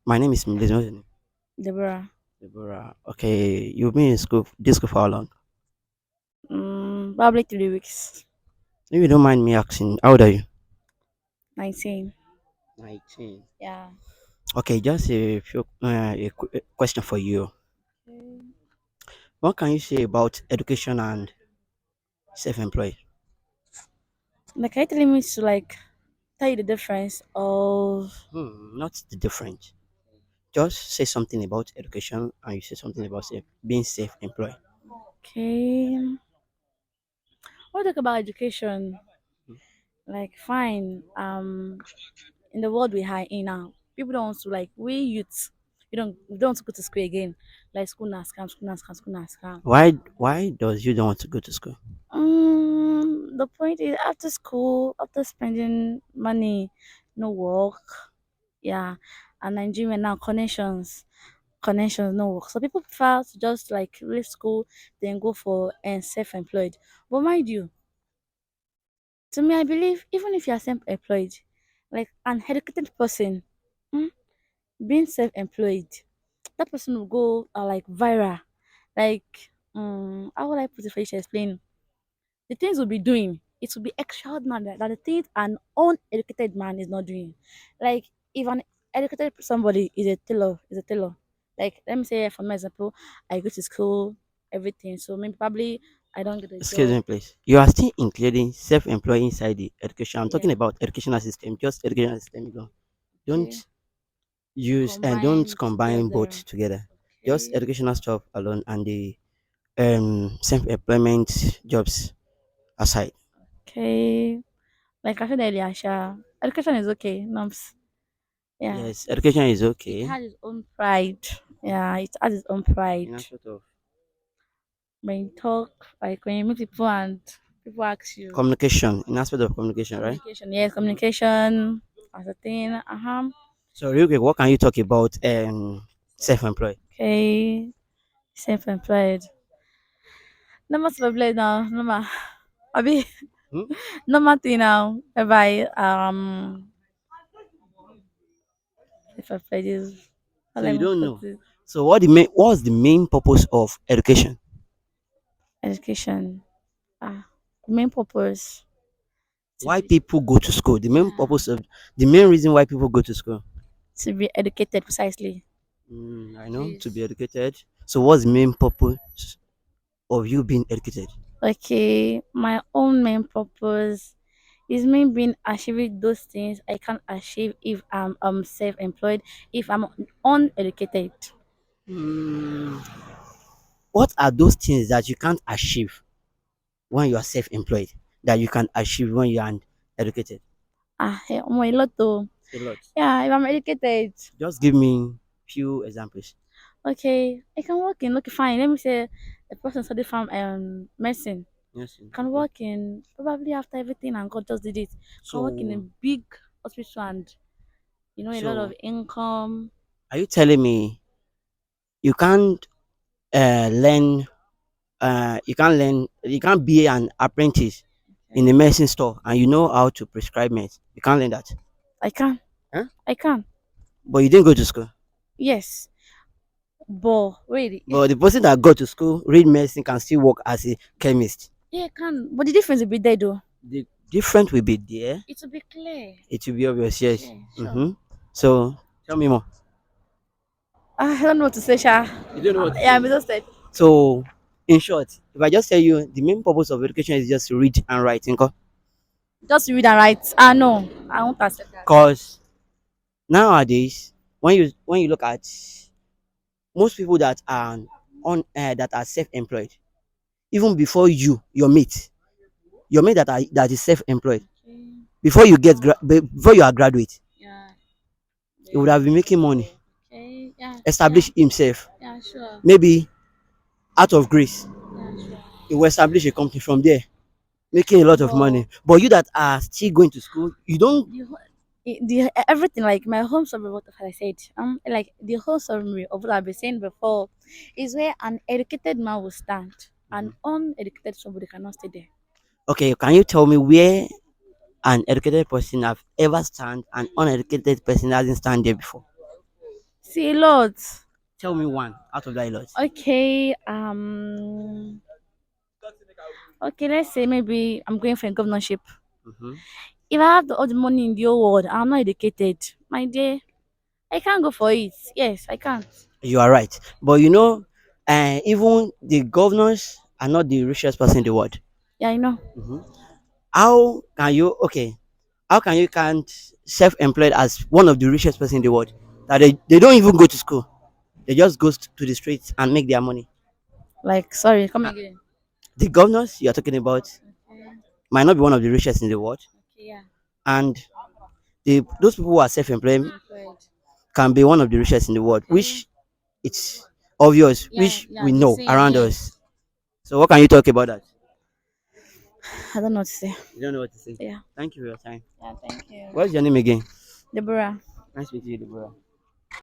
My name is Milis. What's your name? Deborah. Deborah. Okay, you've been in school, this school for how long? Probably 3 weeks. If you don't mind me asking, how old are you? 19. 19. Yeah. Okay, just a question for you. Okay. What can you say about education and self-employed? Like, are you telling me to tell you the difference of Not the difference. Just say something about education and you say something about being self-employed. okay? What talk about education? Like, fine. In the world we are in now, people don't want to we youths. We don't want to go to school again. Like school na scam, school na scam, school na scam. Why does you don't want to go to school? The point is after school, after spending money, no work. Yeah, and Nigeria now connections no work. So people prefer to just leave school, then go for self-employed. But mind you, to me, I believe even if you are self-employed, like an educated person, mm, being self-employed, that person will go viral. How would I put it for you to explain? The things we'll be doing, it will be extraordinary that the things an uneducated man is not doing. Like if an educated somebody is a tailor. Like let me say for my example, I go to school, everything. So maybe probably I don't get a Excuse job. me, please. You are still including self-employed inside the education. I'm talking Yeah. about educational system, just educational system alone. Don't Okay. use and don't Combine combine both together. together. Just Okay. educational stuff alone and the self-employment jobs aside. Okay. Like I said earlier, education is okay. Norms. Yeah. Yes, education is It okay has its own pride. Yeah, it has its own pride. in aspect of When you talk, like when you meet people and people ask you communication, in aspect of communication, right? communication, yes, communication as a thing. So real quick, what can you talk about self-employed? Okay, self-employed. Normal self-employed now, normal. Abi, Hmm? normal thing now. Whereby self-employed is how So let you me don't put know. it. So what's the main purpose of education? Education. Ah, main purpose to Why be people go to school? The main yeah purpose of the main reason why people go to school. to be educated precisely. I know to be Please. educated. So what's the main purpose of you being educated? Okay, my own main purpose is me being achieving those things I can't achieve if I'm self-employed, if I'm uneducated. Hmm, what are those things that you can't achieve when you are self-employed that you can achieve when you are educated? A lot though. A lot. Yeah, if I'm educated, Just give me few examples. okay, I can work in. Okay, fine. Let me say a person studied from medicine Yes. can Okay. work in probably after everything and God just did it. Can work in a So big hospital and a lot of so income. are you telling me you can't learn you can't be an apprentice in a Okay, medicine store and you know how to prescribe meds? You can't learn that. I can. Huh? I can. But you didn't go to school. Yes, but wait. But the person that go to school, read medicine, can still work as a chemist. Yeah, I can. But the difference will be there though. The difference will be there. It will be clear. It will be obvious, yes. Yeah, sure. So tell me more. I don't know what to say, Sha. You don't know what to Yeah, I'm say. exhausted. So, in short, if I just tell you the main purpose of education is just to read and write, Just read and write. Ah, no, I won't accept that. because nowadays, when you look at most people that are that are self-employed, even before your mate that is self-employed, Okay. before you are graduate, Yeah. he would have been making money, Okay. Yeah. Yeah. establish himself, Yeah. Sure. maybe out of grace, Yeah. Sure. he will establish a company from there, making a lot of But money. But you that are still going to school, you don't. everything like my home summary, what I said, like the whole summary of what I've been saying before, is where an educated man will stand, an uneducated somebody cannot stay there. Okay, can you tell me where an educated person have ever stand and uneducated person hasn't stand there before? See a lot. Tell me one out of that a lot. Okay. Okay. Let's say maybe I'm going for a governorship. Mm-hmm. If I have all the money in the whole world, and I'm not educated, my dear, I can't go for it. Yes, I can't. You are right. But even the governors are not the richest person in the world. Yeah, I know. Mhm. How can you, okay, how can you count self-employed as one of the richest person in the world? That they don't even go to school. They just go to the streets and make their money. Like, sorry, come Uh, again. The governors you're talking about Okay. might not be one of the richest in the world. Okay, yeah. And those people who are self-employed Employed. can be one of the richest in the world, Okay. which it's obvious, Yeah, which yeah, we the know same, around us. yes. So what can you talk about that? I don't know what to say. You don't know what to say. Yeah. Thank you for your time. Yeah, thank you. What's your name again? Deborah. Nice meeting you, Deborah.